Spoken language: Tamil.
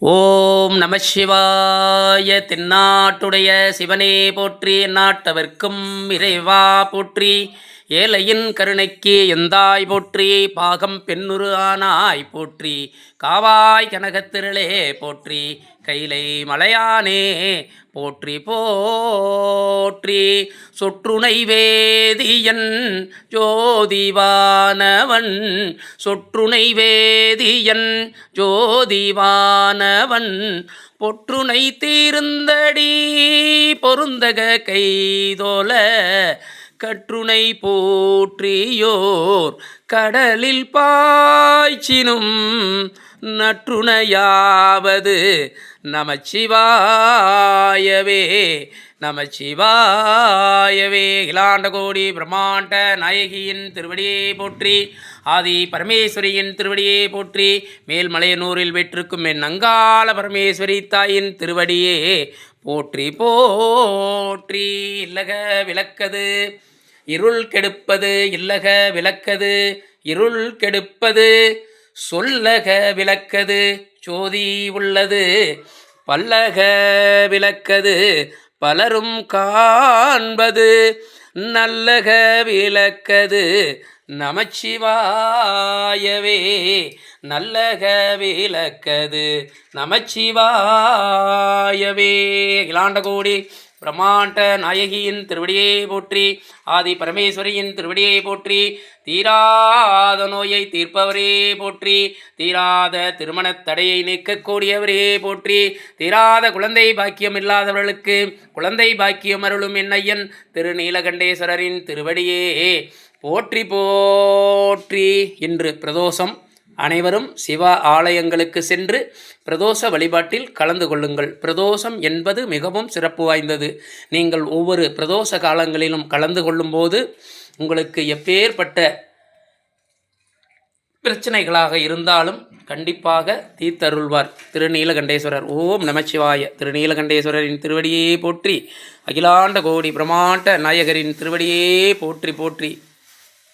ஓம் நம சிவாய. தென்னாட்டுடைய சிவனே போற்றி, நாட்டவர்க்கும் இறைவா போற்றி. ஏழையின் கருணைக்கு எந்தாய் போற்றி, பாகம் பெண்ணுரு ஆனாய் போற்றி. காவாய் கனகத்திரளே போற்றி, கைலை மலையானே போற்றி போற்றி. சொற்றுணை வேதியன் ஜோதிவானவன், சொற்றுணை வேதியன் ஜோதிவானவன். பொற்றுணை தீர்ந்தடி பொருந்தக கைதோல, கற்றுணை போற்றியோர் கடலில் பாய்ச்சினும் நற்றுணையாவது நமச்சிவாயவே நமச்சிவாயவே. இலாண்டகோடி பிரம்மாண்ட நாயகியின் திருவடியை போற்றி, ஆதி பரமேஸ்வரியின் திருவடியை போற்றி. மேல்மலையனூரில் வெற்றிருக்கும் என் அங்காள பரமேஸ்வரி தாயின் திருவடியே போற்றி போற்றி. இல்லக விளக்கது இருள் கெடுப்பது, இல்லக விளக்கது இருள் கெடுப்பது, சொல்லக விளக்கது சோதி உள்ளது, பல்லக விளக்கது பலரும் காண்பது, நல்லக விளக்கது நமச்சிவாயவே நல்லக விளக்கது நமச்சிவாயவே. இலாண்டகோடி பிரம்மாண்ட நாயகியின் திருவடியை போற்றி, ஆதி பரமேஸ்வரியின் திருவடியை போற்றி. தீராத நோயை தீர்ப்பவரே போற்றி, தீராத திருமணத் தடையை நீக்கக்கூடியவரே போற்றி. தீராத குழந்தை பாக்கியம் இல்லாதவர்களுக்கு குழந்தை பாக்கியம் அருளும் என்னையன் திருநீலகண்டேஸ்வரரின் திருவடியே போற்றி போற்றி. இன்று பிரதோஷம். அனைவரும் சிவ ஆலயங்களுக்கு சென்று பிரதோஷ வழிபாட்டில் கலந்து கொள்ளுங்கள். பிரதோஷம் என்பது மிகவும் சிறப்பு வாய்ந்தது. நீங்கள் ஒவ்வொரு பிரதோஷ காலங்களிலும் கலந்து கொள்ளும்போது உங்களுக்கு எப்பேற்பட்ட பிரச்சனைகளாக இருந்தாலும் கண்டிப்பாக தீர்த்தருள்வார் திருநீலகண்டேஸ்வரர். ஓம் நமச்சிவாய. திருநீலகண்டேஸ்வரரின் திருவடியே போற்றி, அகிலாண்ட கோடி பிரம்மாண்ட நாயகரின் திருவடியே போற்றி போற்றி.